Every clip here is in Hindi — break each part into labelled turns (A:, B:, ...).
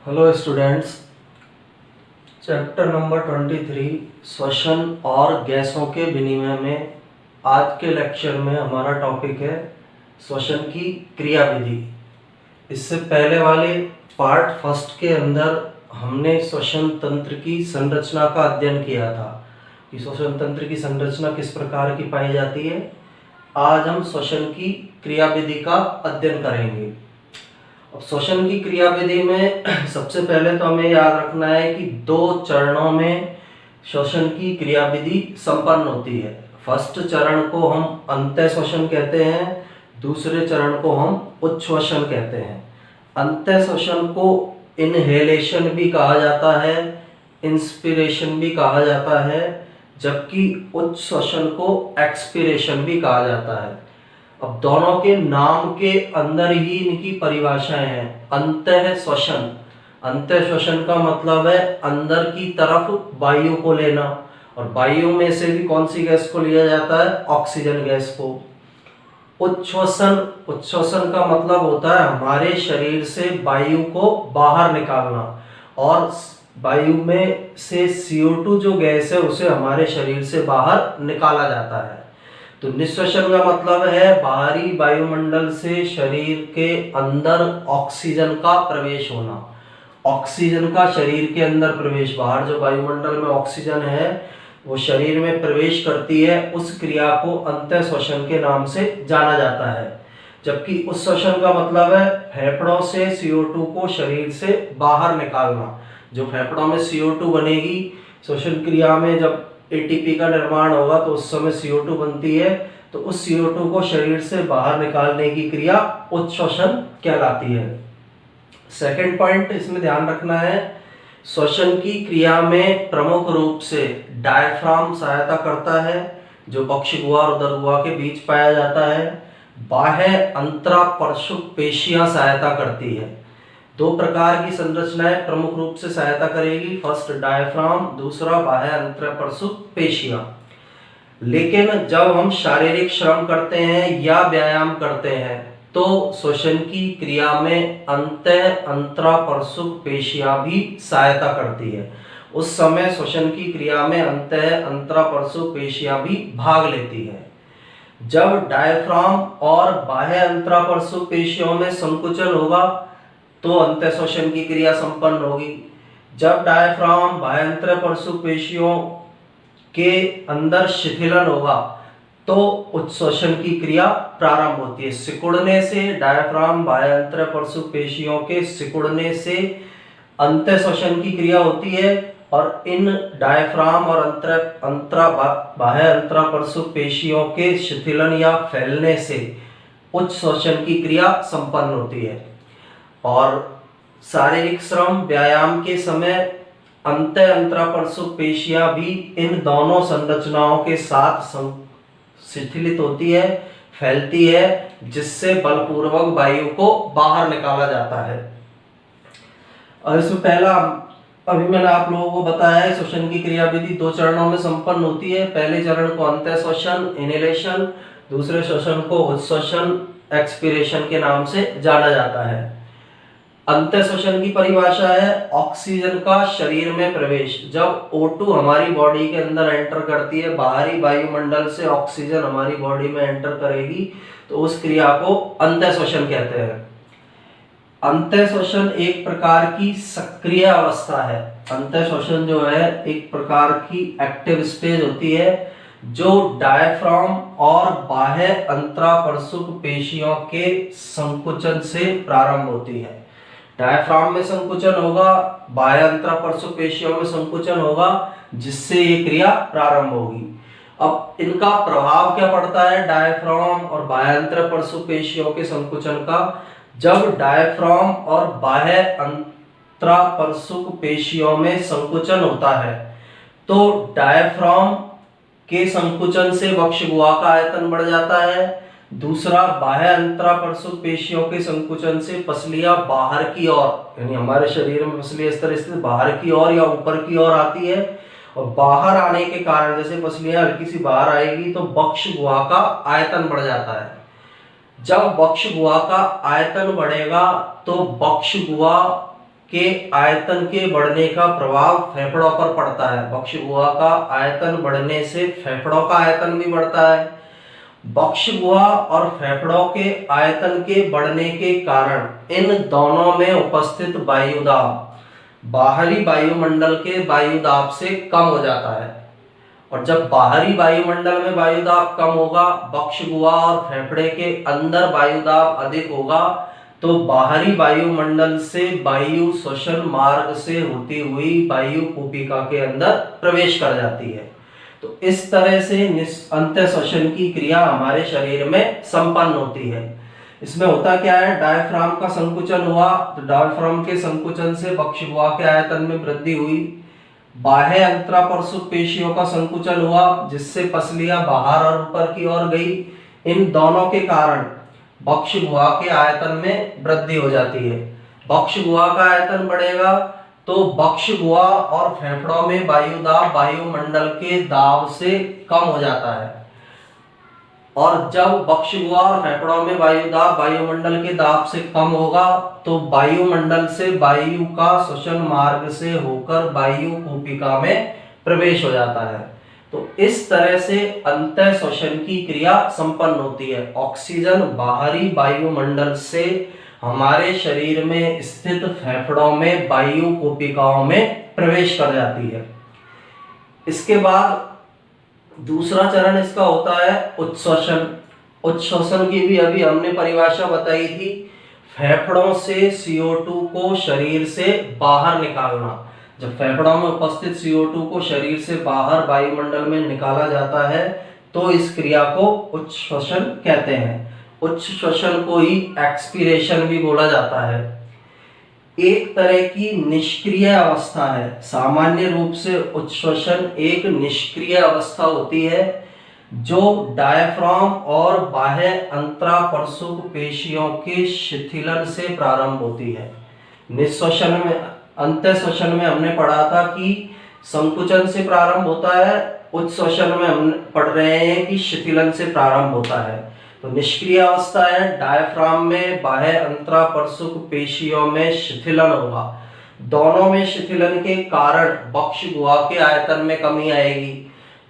A: हेलो स्टूडेंट्स, चैप्टर नंबर 23 श्वसन और गैसों के विनिमय में आज के लेक्चर में हमारा टॉपिक है श्वसन की क्रियाविधि। इससे पहले वाले पार्ट फर्स्ट के अंदर हमने श्वसन तंत्र की संरचना का अध्ययन किया था कि श्वसन तंत्र की संरचना किस प्रकार की पाई जाती है। आज हम श्वसन की क्रियाविधि का अध्ययन करेंगे। अब श्वसन की क्रियाविधि में सबसे पहले तो हमें याद रखना है कि दो चरणों में श्वसन की क्रियाविधि संपन्न होती है। फर्स्ट चरण को हम अंत्य श्वसन कहते हैं, दूसरे चरण को हम उच्छ्वसन कहते हैं। अंत्य श्वसन को इनहेलेशन भी कहा जाता है, इंस्पिरेशन भी कहा जाता है, जबकि उच्छ्वसन को एक्सपिरेशन भी कहा जाता है। अब दोनों के नाम के अंदर ही इनकी परिभाषाएं हैं। अंतः श्वसन, अंतः श्वसन का मतलब है अंदर की तरफ वायु को लेना, और वायु में से भी कौन सी गैस को लिया जाता है? ऑक्सीजन गैस को। उच्छ्वसन, उच्छ्वसन का मतलब होता है हमारे शरीर से वायु को बाहर निकालना, और वायु में से CO2 जो गैस है उसे हमारे शरीर से बाहर निकाला जाता है। तो निःश्वसन का मतलब है बाहरी वायुमंडल से शरीर के अंदर ऑक्सीजन का प्रवेश होना। ऑक्सीजन का शरीर के अंदर प्रवेश, बाहर जो वायुमंडल में ऑक्सीजन है वो शरीर में प्रवेश करती है, उस क्रिया को अंतः श्वसन के नाम से जाना जाता है। जबकि उच्छ्वसन का मतलब है फेफड़ों से CO2 को शरीर से बाहर निकालना। जो फेफड़ों में CO2 बनेगी, श्वसन क्रिया में जब ATP का निर्माण होगा तो उस समय CO2 बनती है, तो उस CO2 को शरीर से बाहर निकालने की क्रिया उच्छ्वसन कहलाती है। सेकंड पॉइंट इसमें ध्यान रखना है, श्वसन की क्रिया में प्रमुख रूप से डायफ्राम सहायता करता है, जो पक्षगुहा और उदरगुहा के बीच पाया जाता है। बाह्य अंतरापरशुक पेशियां सहायता करती है। दो प्रकार की संरचनाएं प्रमुख रूप से सहायता करेगी, फर्स्ट डायफ्राम, दूसरा बाह्य अंतरापरशुक पेशियां। लेकिन जब हम शारीरिक श्रम करते हैं या व्यायाम करते हैं तो श्वसन की क्रिया में अंतः अंतरापरशुक पेशियां भी सहायता करती है। उस समय श्वसन की क्रिया में अंतः अंतरापरशुक पेशियां भी भाग लेती है। जब डायफ्राम और बाह्य अंतरापरशुक पेशियों में संकुचन होगा तो अंतः श्वसन की क्रिया संपन्न होगी। जब डायफ्राम बाह्य अंतरापरशुक पेशियों के अंदर शिथिलन होगा तो उच्छ्वसन की क्रिया प्रारंभ होती है। सिकुड़ने से, डायफ्राम बाह्य अंतरापरशुक पेशियों के सिकुड़ने से अंतः श्वसन की क्रिया होती है, और इन डायफ्राम और बाह्य अंतरापरशुक पेशियों के शिथिलन या फैलने से उच्छ्वसन की क्रिया संपन्न होती है। और शारीरिक श्रम, व्यायाम के समय अंतः अंतरापरशुक पेशियां भी इन दोनों संरचनाओं के साथ शिथिलित होती है, फैलती है, जिससे बलपूर्वक वायु को बाहर निकाला जाता है। और इसमें पहला, अभी मैंने आप लोगों को बताया है, श्वसन की क्रियाविधि दो चरणों में संपन्न होती है। पहले चरण को अंतः श्वसन इनहेलेशन, दूसरे श्वसन को उच्छ्वसन एक्सपिरेशन के नाम से जाना जाता है। अंतः श्वसन की परिभाषा है ऑक्सीजन का शरीर में प्रवेश। जब O2 हमारी बॉडी के अंदर एंटर करती है, बाहरी वायुमंडल से ऑक्सीजन हमारी बॉडी में एंटर करेगी, तो उस क्रिया को अंतः श्वसन कहते हैं। अंतः श्वसन एक प्रकार की सक्रिय अवस्था है। अंतः श्वसन जो है एक प्रकार की एक्टिव स्टेज होती है, जो डायफ्राम और बाह्य अंतरापरशुक पेशियों के संकुचन से प्रारंभ होती है। डायफ्राम में संकुचन होगा, बाह्य अंतरापरशुक पेशियों में संकुचन होगा, जिससे ये क्रिया प्रारंभ होगी। अब इनका प्रभाव क्या पड़ता है डायफ्राम और बाह्य अंतरापरशुक पेशियों के संकुचन का? जब डायफ्राम और बाह्य अंतरापरशुक पेशियों में संकुचन होता है तो डायफ्राम के संकुचन से वक्षगुहा का आयतन बढ़ जाता है। दूसरा, बाह्य अंतरापरशुक पेशियों के संकुचन से पसलियां बाहर की ओर, यानी हमारे शरीर में पसलियां इस तरह से बाहर की ओर या ऊपर की ओर आती है, और बाहर आने के कारण जैसे पसलियां हल्की सी बाहर आएगी तो वक्षगुहा का आयतन बढ़ जाता है। जब वक्षगुहा का आयतन बढ़ेगा तो वक्षगुहा के आयतन के बढ़ने का प्रभाव फेफड़ों पर पड़ता है। बक्षगुहा का आयतन बढ़ने से फेफड़ों का आयतन भी बढ़ता है। बक्षगुहा और फेफड़ों के आयतन के बढ़ने के कारण इन दोनों में उपस्थित वायुदाब बाहरी वायुमंडल के वायुदाब से कम हो जाता है। और जब बाहरी वायुमंडल में वायुदाब कम होगा, बक्षगुहा और फेफड़े के अंदर वायुदाब अधिक होगा, तो बाहरी वायुमंडल से वायु श्वसन मार्ग से होती हुई वायु कूपिका के अंदर प्रवेश कर जाती है। तो इस तरह से अंत्य श्वसन की क्रिया हमारे शरीर में संपन्न होती है। इसमें होता क्या है, डायफ्राम का संकुचन हुआ, तो डायफ्राम के संकुचन से बक्षगुहा के आयतन में वृद्धि हुई। बाह्य अंतरापरशुक पेशियों का संकुचन हुआ, जिससे पसलियां बाहर और ऊपर की ओर गई। इन दोनों के कारण बक्षगुहा के आयतन में वृद्धि हो जाती है। बक्षगुहा का आयतन बढ़ेगा तो बक्षगुहा और फेफड़ों में वायुदाब वायुमंडल के दाब से कम हो जाता है। और जब बक्षगुहा और फेफड़ों में वायुदाब वायुमंडल के दाब से कम होगा, तो वायुमंडल से वायु का श्वसन मार्ग से होकर वायु कूपिका में प्रवेश हो जाता है। तो इस तरह से अंतः श्वसन की क्रिया संपन्न होती है। ऑक्सीजन बाहरी वायुमंडल से हमारे शरीर में स्थित फेफड़ों में वायु कूपिकाओं में प्रवेश कर जाती है। इसके बाद दूसरा चरण इसका होता है उच्छ्वसन। उच्छ्वसन की भी अभी हमने परिभाषा बताई थी, फेफड़ों से CO2 को शरीर से बाहर निकालना। जब फेफड़ों में उपस्थित CO2 को शरीर से बाहर वायुमंडल में निकाला जाता है, तो इस क्रिया को उच्छ्वसन कहते हैं। उच्छ्वसन को ही एक्सपीरेशन भी बोला जाता है। एक तरह की निष्क्रिय अवस्था है। सामान्य रूप से उच्छ्वसन एक निष्क्रिय अवस्था होती है, जो डायफ्राम और बाह्य अंतरापरशुक पेशियों के शिथिलन से प्रारंभ होती है। निःश्वसन में, अंतःश्वसन में हमने पढ़ा था कि संकुचन से प्रारंभ होता है, उच्छ्वसन में हम पढ़ रहे हैं कि शिथिलन से प्रारंभ होता है। तो निष्क्रिय अवस्था है, डायफ्राम में बाह्य अंतरापरशुक पेशियों में शिथिलन होगा। दोनों में शिथिलन के कारण बक्षगुहा के आयतन में कमी आएगी।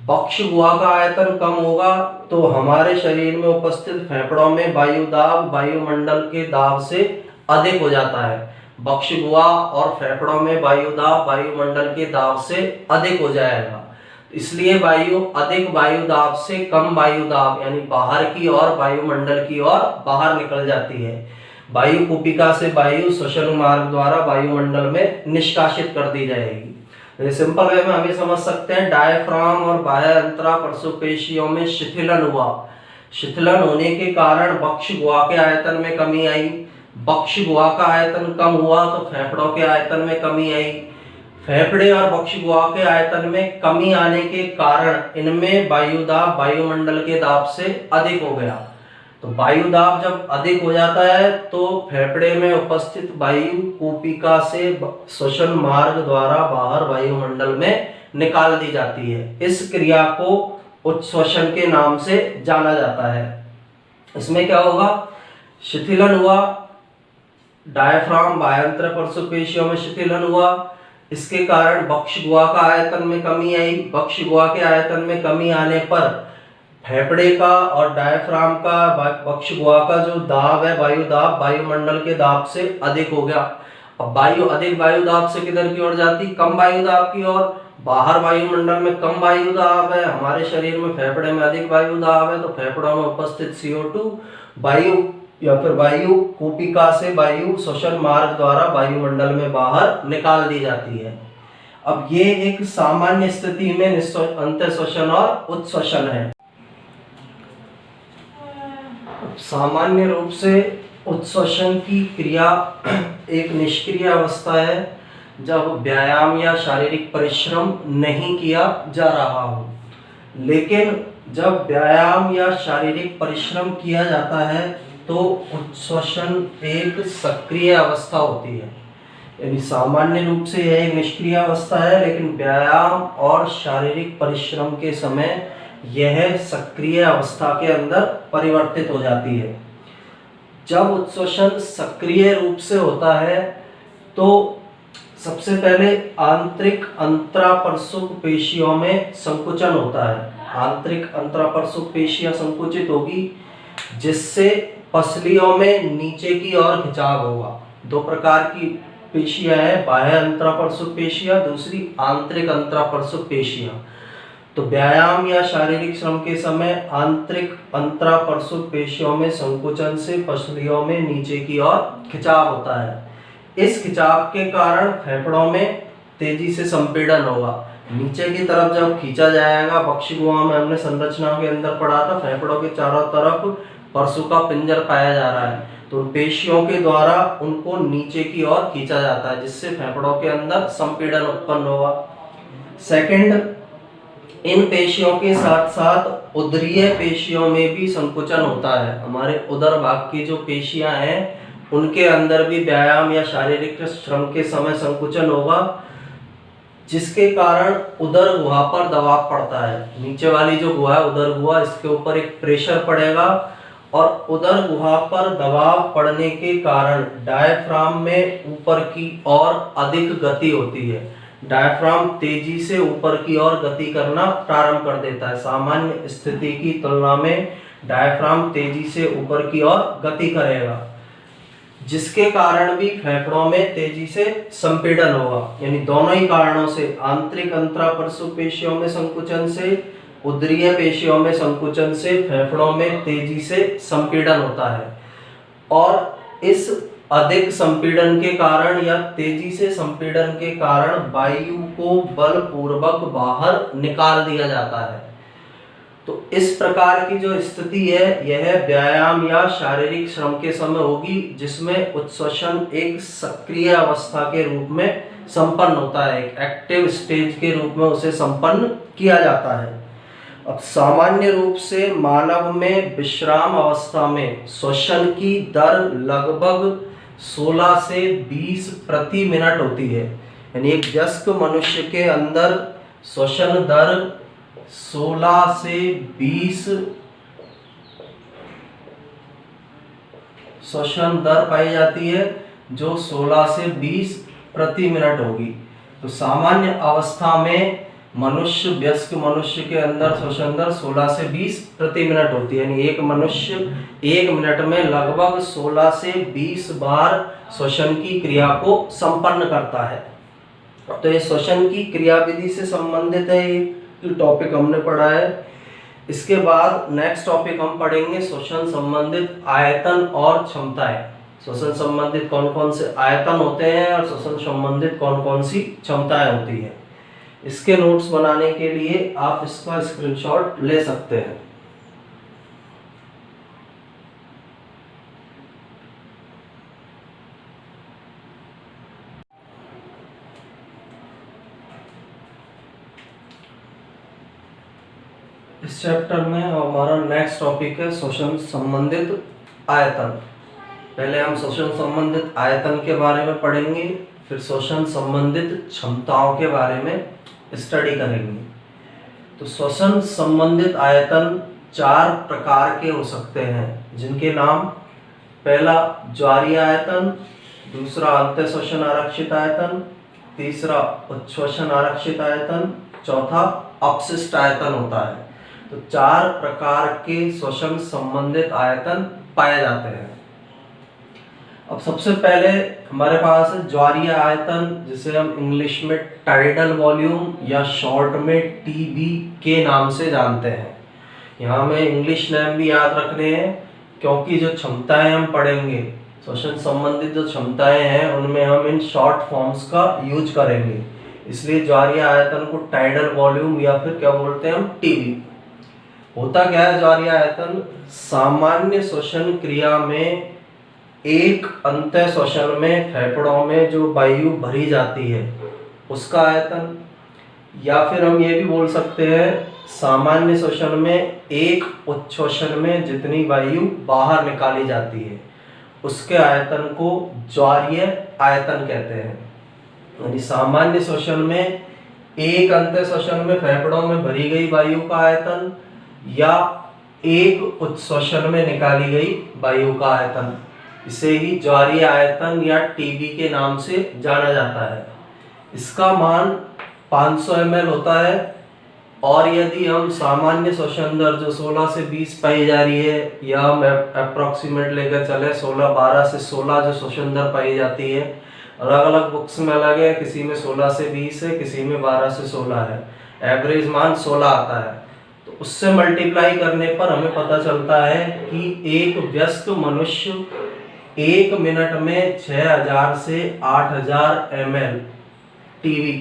A: बक्षगुहा का आयतन कम होगा तो हमारे शरीर में उपस्थित फेफड़ों में वायुदाब वायुमंडल के दाब से अधिक हो जाता है। बक्षगुहा और फेफड़ों में वायुदाब वायुमंडल के दाब से अधिक हो जाएगा, इसलिए अधिक वायुदाब से कम वायुदाब यानी बाहर की ओर वायुमंडल की ओर बाहर निकल जाती है। वायु कूपिका से वायु श्वसन मार्ग द्वारा वायुमंडल में निष्कासित कर दी जाएगी। सिंपल वे में हम ये समझ सकते हैं, डायफ्राम और बाह्य अंतरापरशुक पेशियों में शिथिलन हुआ। शिथिलन होने के कारण बक्षगुहा के आयतन में कमी आई। बक्षगुहा का आयतन कम हुआ तो फेफड़ों के आयतन में कमी आई। फेफड़े और बक्षगुहा के आयतन में कमी आने के कारण इनमें वायुदाब वायुमंडल के दाब से अधिक हो गया। तो वायुदाब जब अधिक हो जाता है तो फेफड़े में उपस्थित वायु कूपिका से श्वसन मार्ग द्वारा बाहर वायुमंडल में निकाल दी जाती है। इस क्रिया को उच्छ्वसन के नाम से जाना जाता है। इसमें क्या होगा, शिथिलन हुआ, डायफ्राम बाह्य अंतरापरशुक पेशियों में शिथिलन हुआ, इसके कारण बक्षगुहा का आयतन में कमी आई। बक्षगुहा के आयतन में कमी आने पर फेफड़े का और डायफ्राम का बक्षगुहा का जो दाब है वायुदाब वायुमंडल के दाब से अधिक हो गया। अब अधिक वायुदाब से किधर की ओर जाती, कम वायुदाब की ओर। बाहर वायुमंडल में कम वायुदाब है, हमारे शरीर में फेफड़े में अधिक वायुदाब है, तो फेफड़ों में उपस्थित CO2 वायु या फिर वायु कूपिका से वायु श्वसन मार्ग द्वारा वायुमंडल में बाहर निकाल दी जाती है। अब ये एक सामान्य स्थिति में अंतःश्वसन और उच्छ्वसन है। सामान्य रूप से उच्छ्वसन की क्रिया एक निष्क्रिय अवस्था है, जब व्यायाम या शारीरिक परिश्रम नहीं किया जा रहा हो। लेकिन जब व्यायाम या शारीरिक परिश्रम किया जाता है तो उच्छ्वसन एक सक्रिय अवस्था होती है। यानी सामान्य रूप से यह एक निष्क्रिय अवस्था है, लेकिन व्यायाम और शारीरिक परिश्रम के समय यह सक्रिय अवस्था के अंदर परिवर्तित हो जाती है। जब उच्छ्वसन सक्रिय रूप से होता है तो सबसे पहले आंतरिक अंतरापरशुक पेशियों में संकुचन होता है। आंतरिक अंतरापरशुक पेशियां संकुचित होगी जिससे पसलियों में नीचे की ओर खिंचाव होगा। दो प्रकार की पेशियां हैं, बाह्य अंतरापरशुक पेशियां, दूसरी आंतरिक अंतरापरशुक पेशियां। तो व्यायाम या शारीरिक श्रम के समय आंतरिक अंतरापरशुक पेशियों में संकुचन से पसलियों में नीचे की ओर खिंचाव होता है। इस खिंचाव के कारण फेफड़ों में तेजी से संपीड़न होगा। नीचे की तरफ जब खींचा जाएगा, बक्षी गुहा में हमने संरचना के अंदर पढ़ा था, फेफड़ों के चारों तरफ परशु का पिंजर पाया जा रहा है, तो पेशियों के द्वारा उनको नीचे की ओर खींचा जाता है जिससे फेफड़ों के अंदर संपीड़न उत्पन्न होगा। सेकंड, इन पेशियों के साथ साथ उदरीय पेशियों में भी संकुचन होता है। हमारे उदर भाग की जो पेशियां हैं उनके अंदर भी व्यायाम या शारीरिक श्रम के समय संकुचन होगा जिसके कारण उदर गुहा पर दबाव पड़ता है। नीचे वाली जो गुहा है उदर गुहा, इसके ऊपर एक प्रेशर पड़ेगा और उदर गुहा पर दबाव पड़ने के कारण डायफ्राम में ऊपर की ओर अधिक गति होती है। डायफ्राम तेजी से ऊपर की ओर गति करना प्रारंभ कर देता है। सामान्य स्थिति की तुलना में डायफ्राम तेजी से ऊपर की ओर गति करेगा जिसके कारण भी फेफड़ों में तेजी से संपीड़न होगा। यानी दोनों ही कारणों से, आंतरिक अंतरापरशुक पेशियों में संकुचन से, उदरीय पेशियों में संकुचन से फेफड़ों में तेजी से संपीड़न होता है। और इस अधिक संपीड़न के कारण या तेजी से संपीड़न के कारण वायु को बलपूर्वक बाहर निकाल दिया जाता है। तो इस प्रकार की जो स्थिति है यह व्यायाम या शारीरिक श्रम के समय होगी जिसमें उच्छ्वसन एक सक्रिय अवस्था के रूप में संपन्न होता है, एक एक्टिव स्टेज के रूप में उसे संपन्न किया जाता है। अब सामान्य रूप से मानव में विश्राम अवस्था में श्वसन की दर लगभग 16 से 20 प्रति मिनट होती है। यानी एक वयस्क मनुष्य के अंदर श्वसन दर 16 से 20 श्वसन दर पाई जाती है जो 16 से 20 प्रति मिनट होगी। तो सामान्य अवस्था में मनुष्य, वयस्क मनुष्य के अंदर श्वसन दर 16 से 20 प्रति मिनट होती है। यानी एक मनुष्य 1 मिनट में लगभग 16 से 20 बार श्वसन की क्रिया को संपन्न करता है। तो ये श्वसन की क्रिया विधि से संबंधित है, ये टॉपिक हमने पढ़ा है। इसके बाद नेक्स्ट टॉपिक हम पढ़ेंगे श्वसन संबंधित आयतन और क्षमताएं। श्वसन संबंधित कौन कौन से आयतन होते हैं और श्वसन संबंधित कौन कौन सी क्षमताएं होती हैं। इसके नोट्स बनाने के लिए आप इसका स्क्रीनशॉट ले सकते हैं। इस चैप्टर में हमारा नेक्स्ट टॉपिक है श्वसन संबंधित आयतन। पहले हम श्वसन संबंधित आयतन के बारे में पढ़ेंगे, फिर श्वसन संबंधित क्षमताओं के बारे में स्टडी करेंगे। तो श्वसन संबंधित आयतन 4 प्रकार के हो सकते हैं जिनके नाम, पहला ज्वारीय आयतन, दूसरा अंतःश्वसन आरक्षित आयतन, तीसरा उच्छ्वसन आरक्षित आयतन, चौथा अपशिष्ट आयतन होता है। तो 4 प्रकार के श्वसन संबंधित आयतन पाए जाते हैं। अब सबसे पहले हमारे पास है ज्वारीय आयतन, जिसे हम इंग्लिश में टाइडल वॉल्यूम या शॉर्ट में टीवी के नाम से जानते हैं। यहाँ हमें इंग्लिश नेम भी याद रखने हैं क्योंकि जो क्षमताएं हम पढ़ेंगे, श्वसन संबंधित जो क्षमताएं हैं उनमें हम इन शॉर्ट फॉर्म्स का यूज करेंगे। इसलिए ज्वारीय आयतन को टाइडल वॉल्यूम या फिर क्या बोलते हैं हम, टीवी। होता क्या है ज्वारीय आयतन, सामान्य श्वसन क्रिया में एक अंतःश्वसन में फेफड़ों में जो वायु भरी जाती है उसका आयतन, या फिर हम ये भी बोल सकते हैं सामान्य श्वसन में एक उच्छ्वसन में जितनी वायु बाहर निकाली जाती है उसके आयतन को ज्वारीय आयतन कहते हैं। यानी सामान्य श्वसन में एक अंतःश्वसन में फेफड़ों में भरी गई वायु का आयतन या एक उच्छ्वसन में निकाली गई वायु का आयतन, इसे ही ज्वारीय आयतन या टीबी के नाम से जाना जाता है। इसका मान 500 ml होता है। और यदि हम सामान्य श्वसन दर जो 16 से 20 पाई जा रही है, या हम अप्रोक्सीमेट लेकर चले 12 से 16 जो श्वसन दर पाई जाती है, अलग अलग बुक्स में अलग है, किसी में 16 से 20 है, किसी में 12 से 16 है, एवरेज मान 16 आता है। तो उससे मल्टीप्लाई करने पर हमें पता चलता है कि एक वयस्क मनुष्य 1 मिनट में 6000 से 8000 ml टीवी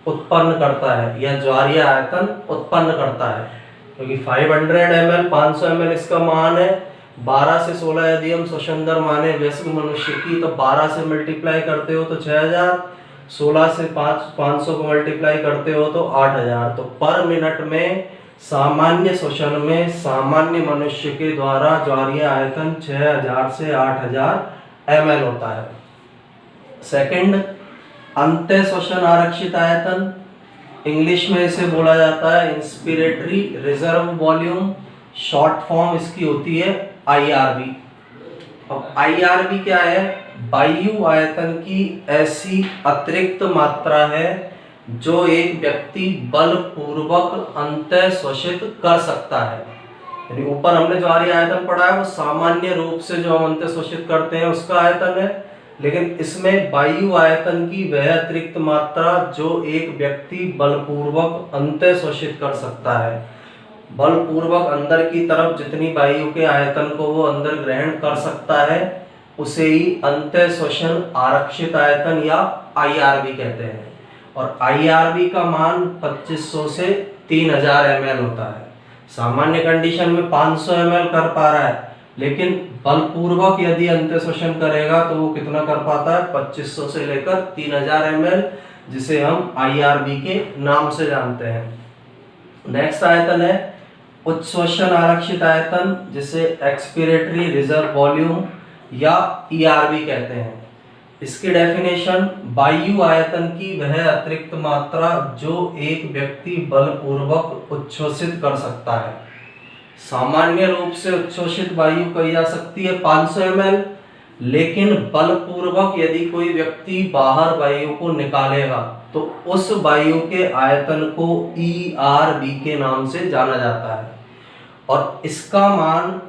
A: उत्पन्न करता है या ज्वारीय आयतन उत्पन्न करता है, क्योंकि 500 ml 500 ml इसका मान है। 12 से 16 यदि हम श्वसन दर माने वयस्क मनुष्य की, तो 12 से मल्टीप्लाई करते हो तो 6000, 16 से 500 को मल्टीप्लाई करते हो तो 8000। तो पर मिनट में सामान्य श्वसन में सामान्य मनुष्य के द्वारा ज्वारीय आयतन 6000 से 8000 ml होता है। सेकंड, अंत्य श्वसन आरक्षित आयतन, इंग्लिश में इसे बोला जाता है inspiratory reserve volume, short form इसकी होती है IRV। अब IRV क्या है? वायु आयतन की ऐसी अतिरिक्त मात्रा है जो एक व्यक्ति बलपूर्वक अंतः श्वसित कर सकता है। यानी ऊपर हमने ज्वारीय आयतन पढ़ा है, वो सामान्य रूप से जो हम अंतः श्वसित करते हैं उसका आयतन है, लेकिन इसमें वायु आयतन की वह अतिरिक्त मात्रा जो एक व्यक्ति बलपूर्वक अंतः श्वसित कर सकता है। बलपूर्वक अंदर की तरफ जितनी वायु के आयतन को वो अंदर ग्रहण कर सकता है उसे ही अंतः श्वसन आरक्षित आयतन या IRV कहते हैं। और IRV का मान 2500 से 3000 ml होता है। सामान्य कंडीशन में 500 ml कर पा रहा है, लेकिन बलपूर्वक यदि अंतः श्वसन करेगा तो वो कितना कर पाता है? 2500 से लेकर 3000 ml, जिसे हम IRV के नाम से जानते हैं। नेक्स्ट आयतन है उच्छ्वसन आरक्षित आयतन, जिसे एक्सपिरेटरी रिजर्व वॉल्यूम या ERV कहते हैं। इसकी डेफिनेशन, वायु आयतन की वह अतिरिक्त मात्रा जो एक व्यक्ति बलपूर्वक उच्छ्वसित कर सकता है। सामान्य रूप से उच्छ्वसित वायु कही जा सकती है 500 ml, लेकिन बलपूर्वक यदि कोई व्यक्ति बाहर वायु को निकालेगा तो उस वायु के आयतन को ERV के नाम से जाना जाता है। और इसका मान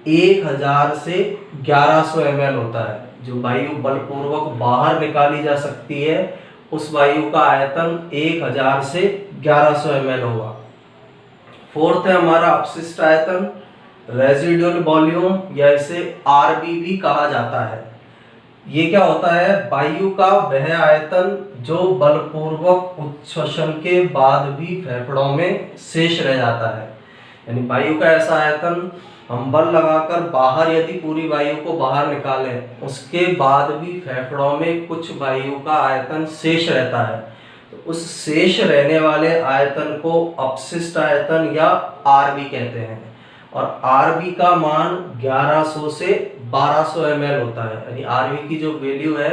A: 1000 से 1100 ml होता है। जो वायु बलपूर्वक बाहर निकाली जा सकती है उस वायु का आयतन 1000 से 1100 ml होगा। फोर्थ है हमारा अपशिष्ट आयतन, रेजिडुअल वॉल्यूम, या इसे RV भी कहा जाता है। ये क्या होता है? वायु का वह आयतन जो बलपूर्वक उच्छ्वसन के बाद भी फेफड़ों में शेष रह जाता है। यानी वायु का ऐसा आयतन, हम बल लगाकर बाहर यदि पूरी वायु को बाहर निकालें, उसके बाद भी फेफड़ों में कुछ वायु का आयतन शेष रहता है, तो उस शेष रहने वाले आयतन को अपशिष्ट आयतन या RV कहते हैं। और RV का मान 1100 से 1200 ml होता है। यानी RV की जो वैल्यू है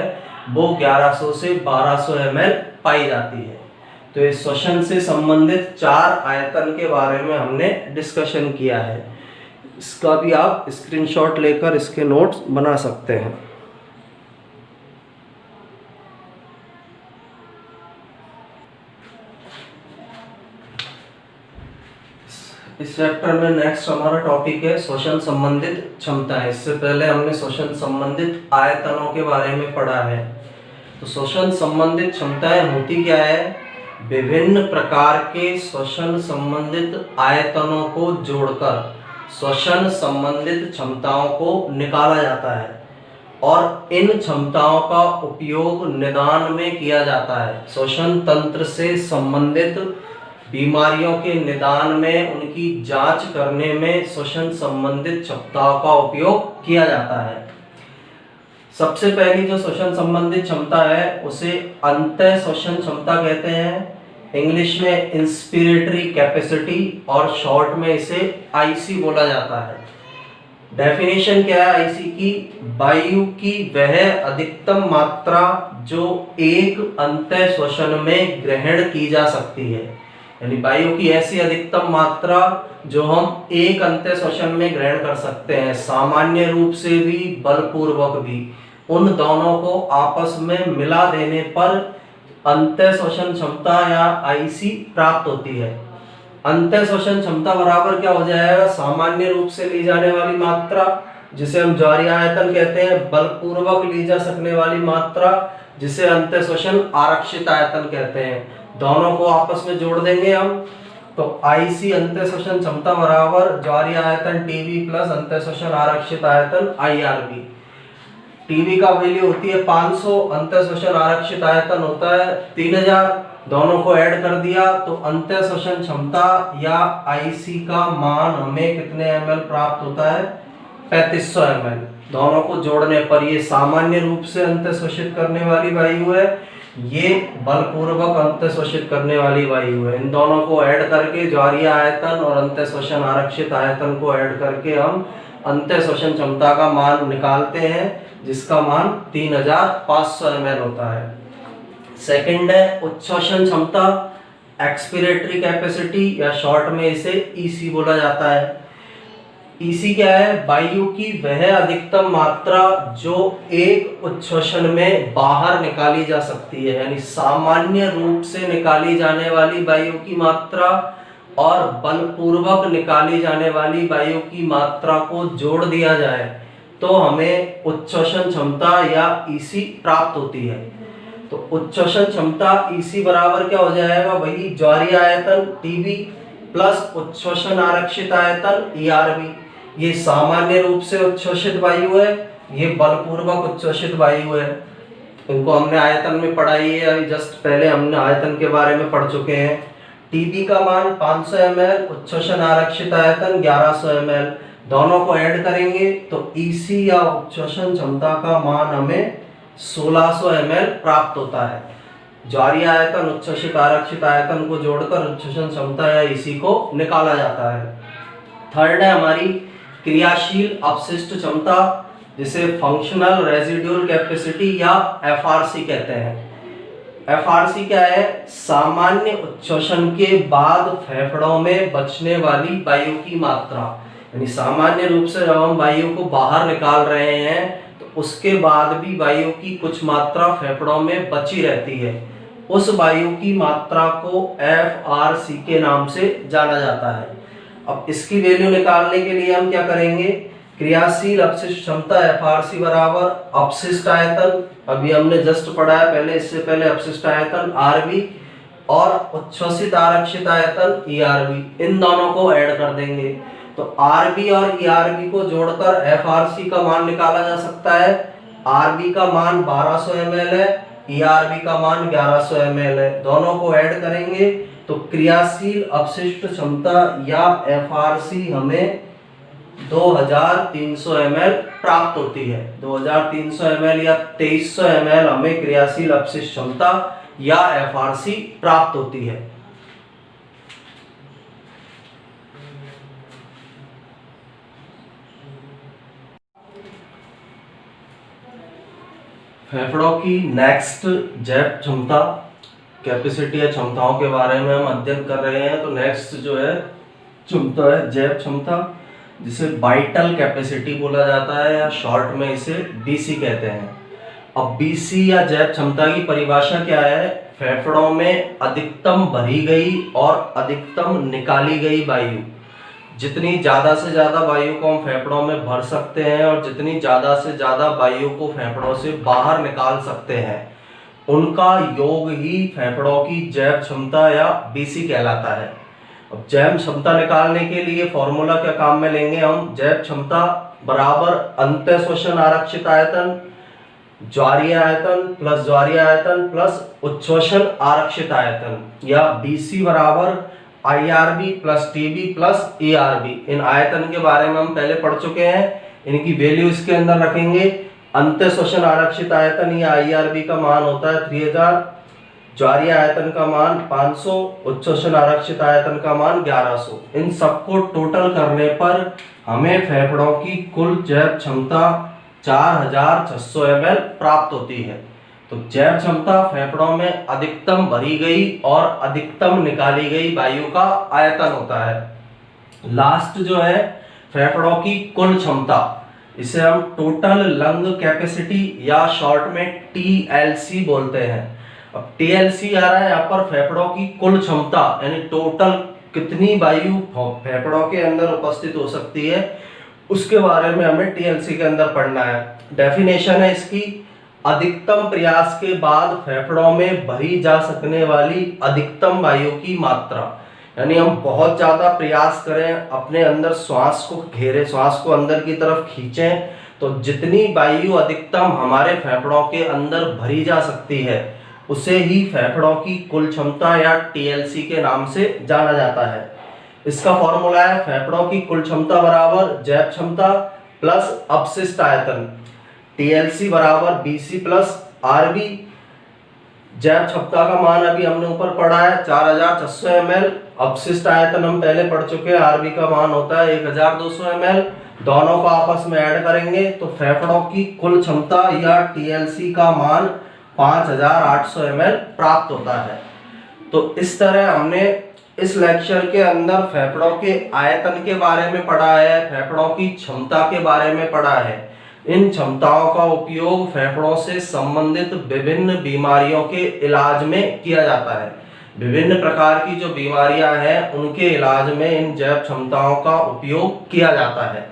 A: वो 1100 से 1200 ml पाई जाती है। तो ये श्वसन से संबंधित 4 आयतन के बारे में हमने डिस्कशन किया है। इसका भी आप स्क्रीनशॉट लेकर इसके नोट्स बना सकते हैं। इस चैप्टर में नेक्स्ट हमारा टॉपिक है श्वसन संबंधित क्षमताएं। इससे पहले हमने श्वसन संबंधित आयतनों के बारे में पढ़ा है। तो श्वसन संबंधित क्षमताएं होती क्या है? विभिन्न प्रकार के श्वसन संबंधित आयतनों को जोड़कर श्वसन संबंधित क्षमताओं को निकाला जाता है और इन क्षमताओं का उपयोग निदान में किया जाता है। श्वसन तंत्र से संबंधित बीमारियों के निदान में, उनकी जांच करने में श्वसन संबंधित क्षमताओं का उपयोग किया जाता है। सबसे पहली जो श्वसन संबंधित क्षमता है उसे अंतः श्वसन क्षमता कहते हैं। इंग्लिश में इंस्पिरेटरी कैपेसिटी और शॉर्ट में इसे IC बोला जाता है। डेफिनेशन क्या है IC की? वायु की वह अधिकतम मात्रा जो एक अंतः श्वसन में ग्रहण की जा सकती है। यानी वायु की ऐसी अधिकतम मात्रा जो हम एक अंतः श्वसन में ग्रहण कर सकते हैं, सामान्य रूप से भी बलपूर्वक भी। उन दोनों को आपस में मिला देने पर अंत्य श्वसन क्षमता या आईसी प्राप्त होती है। अंत्य श्वसन क्षमता बराबर क्या हो जाएगा, सामान्य रूप से ली जाने वाली मात्रा जिसे हम ज्वारीय आयतन कहते हैं, बलपूर्वक ली जा सकने वाली मात्रा जिसे अंत्य श्वसन आरक्षित आयतन कहते हैं। दोनों को आपस में जोड़ देंगे हम, तो आईसी अंत्य श्वसन क्षमता बराबर ज्वारीय आयतन टीबी प्लस अंत्य श्वसन आरक्षित आयतन आईआरबी। टीबी का वैल्यू होती है 500, अंत्य श्वसन आरक्षित आयतन होता है 3000। दोनों को ऐड कर दिया तो अंत्य श्वसन क्षमता या आईसी का मान हमें कितने ml प्राप्त होता है, 3500 ml। दोनों को जोड़ने पर ये सामान्य रूप से अंत्य शोषित करने वाली वायु है, ये बलपूर्वक अंत्य शोषित करने वाली वायु है। इन दोनों को ऐड करके ज्वारीय आयतन और अंत्य शोषण आरक्षित आयतन को ऐड करके हम अंत्य शोषण क्षमता का मान निकालते हैं, जिसका मान 3500 ml होता है। सेकंड है उच्छोषण क्षमता, एक्सपिरेटरी कैपेसिटी या शॉर्ट में इसे ईसी बोला जाता है। ईसी क्या है, वायु की वह अधिकतम मात्रा जो एक उच्छ्वसन में बाहर निकाली जा सकती है, यानी सामान्य रूप से निकाली जाने वाली वायु की मात्रा और बलपूर्वक निकाली जाने वाली वायु की मात्रा को जोड़ दिया जाए तो हमें उच्छ्वसन क्षमता या ईसी प्राप्त होती है। तो उच्छ्वसन क्षमता ईसी बराबर क्या हो जाएगा, वही ज्वारीय आयतन टीबी प्लस उच्छ्वसन आरक्षित आयतन ईआरबी। ये सामान्य रूप से उच्छ्वसित वायु है, ये बलपूर्वक उच्छ्वसित वायु है। इनको हमने आयतन में पढ़ाई है, अभी जस्ट पहले हमने आयतन के बारे में पढ़ चुके हैं। टीबी का मान 500 ml, उच्छ्वसन आरक्षित आयतन 1100 ml। दोनों को ऐड करेंगे तो ईसी या उच्छ्वसन क्षमता का मान हमें 1600 ml प्राप्त होता है। ज्वारीय आयतन उच्छ्वसित आरक्षित आयतन को जोड़कर उच्छ्वसन क्षमता या ईसी को निकाला जाता है। थर्ड है हमारी क्रियाशील अपशिष्ट क्षमता, जिसे फंक्शनल रेजिडुअल कैपेसिटी या एफआरसी कहते हैं। एफआरसी क्या है, सामान्य उच्छ्वसन के बाद फेफड़ों में बचने वाली वायु की मात्रा, यानी सामान्य रूप से जब हम वायु को बाहर निकाल रहे हैं तो उसके बाद भी वायु की कुछ मात्रा फेफड़ों में बची रहती है, उस वायु की मात्रा को एफआरसी के नाम से जाना जाता है। अब इसकी वैल्यू निकालने के लिए हम क्या करेंगे, क्रियाशील अपशिष्ट क्षमता एफआरसी बराबर अपशिष्ट आयतन, अभी हमने जस्ट पढ़ा है पहले, इससे पहले अपशिष्ट आयतन आरबी और उच्छ्वसित आरक्षित आयतन ईआरबी, इन दोनों को ऐड कर देंगे तो आरबी और ईआरबी को जोड़कर एफआरसी का मान निकाला जा सकता है। आरबी का मान 1200 ml है, ईआरबी का मान 1100 ml है। दोनों को ऐड करेंगे तो क्रियाशील अपशिष्ट क्षमता या एफआरसी हमें 2300 ml प्राप्त होती है। 2300 ml या 2300 ml हमें क्रियाशील अपशिष्ट क्षमता या एफआरसी प्राप्त होती है। फेफड़ों की नेक्स्ट जैव क्षमता कैपेसिटी या क्षमताओं के बारे में हम अध्ययन कर रहे हैं। तो नेक्स्ट जो है क्षमता है जैव क्षमता, जिसे वाइटल कैपेसिटी बोला जाता है या शॉर्ट में इसे बीसी कहते हैं। अब बीसी या जैव क्षमता की परिभाषा क्या है, फेफड़ों में अधिकतम भरी गई और अधिकतम निकाली गई वायु, जितनी ज़्यादा से ज़्यादा वायु को हम फेफड़ों में भर सकते हैं और जितनी ज़्यादा से ज़्यादा वायु को फेफड़ों से बाहर निकाल सकते हैं, उनका योग ही फेफड़ों की जैव क्षमता या बीसी कहलाता है। अब जैव क्षमता निकालने के लिए फॉर्मूला क्या काम में लेंगे हम, जैव क्षमता बराबर अंत्य श्वसन आरक्षित आयतन ज्वारीय आयतन प्लस ज्वारीय आयतन प्लस उच्छ्वसन आरक्षित आयतन, या बीसी बराबर IRB plus TB plus ERB. इन आयतन के बारे में हम पहले पढ़ चुके हैं, इनकी वैल्यू इसके अंदर रखेंगे। अंत्य श्वसन आरक्षित आयतन या आईआरबी का मान होता है 3000, ज्वारीय आयतन का मान 500, उच्छ्वसन आरक्षित आयतन का मान 1100। इन सबको टोटल करने पर हमें फेफड़ों की कुल जैव क्षमता 4600 ml प्राप्त होती है। तो जैव क्षमता फेफड़ों में अधिकतम भरी गई और अधिकतम निकाली गई वायु का आयतन होता है। लास्ट जो है फेफड़ों की कुल क्षमता, इसे हम टोटल लंग कैपेसिटी या शॉर्ट में टीएलसी बोलते हैं। अब टीएलसी आ रहा है यहाँ पर फेफड़ों की कुल क्षमता, यानी टोटल कितनी वायु फेफड़ों के अंदर उपस्थित हो सकती है, उसके बारे में हमें टीएलसी के अंदर पढ़ना है। डेफिनेशन है इसकी, अधिकतम प्रयास के बाद फेफड़ों में भरी जा सकने वाली अधिकतम वायु की मात्रा। यानी हम बहुत ज्यादा प्रयास करें, अपने अंदर श्वास को घेरे, श्वास को अंदर की तरफ खींचें, तो जितनी वायु अधिकतम हमारे फेफड़ों के अंदर भरी जा सकती है उसे ही फेफड़ों की कुल क्षमता या टीएलसी के नाम से जाना जाता है। इसका फॉर्मूला है फेफड़ों की कुल क्षमता बराबर जैव क्षमता प्लस अपशिष्ट आयतन, टीएलसी बराबर बीसी प्लस आरबी। जैव क्षमता का मान अभी हमने ऊपर पढ़ा है 4600 ml, अपशिष्ट आयतन हम पहले पढ़ चुके हैं, आरबी का मान होता है 1200 ml। दोनों को आपस में ऐड करेंगे तो फेफड़ों की कुल क्षमता या टीएलसी का मान 5800 ml प्राप्त होता है। तो इस तरह हमने इस लेक्चर के अंदर फेफड़ों के आयतन के बारे में पढ़ा है, फेफड़ों की क्षमता के बारे में पढ़ा है। इन क्षमताओं का उपयोग फेफड़ों से संबंधित विभिन्न बीमारियों के इलाज में किया जाता है। विभिन्न प्रकार की जो बीमारियां हैं उनके इलाज में इन जैव क्षमताओं का उपयोग किया जाता है।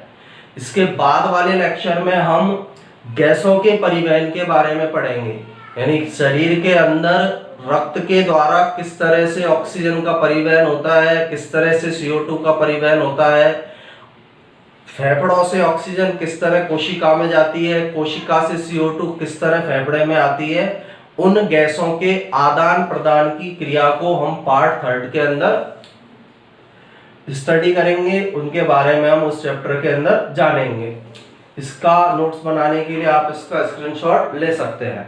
A: इसके बाद वाले लेक्चर में हम गैसों के परिवहन के बारे में पढ़ेंगे, यानी शरीर के अंदर रक्त के द्वारा किस तरह से ऑक्सीजन का परिवहन होता है, किस तरह से CO2 का परिवहन होता है, फेफड़ों से ऑक्सीजन किस तरह कोशिका में जाती है, कोशिका से CO2 किस तरह फेफड़े में आती है। उन गैसों के आदान प्रदान की क्रिया को हम पार्ट 3 के अंदर स्टडी करेंगे, उनके बारे में हम उस चैप्टर के अंदर जानेंगे। इसका नोट्स बनाने के लिए आप इसका स्क्रीनशॉट ले सकते हैं।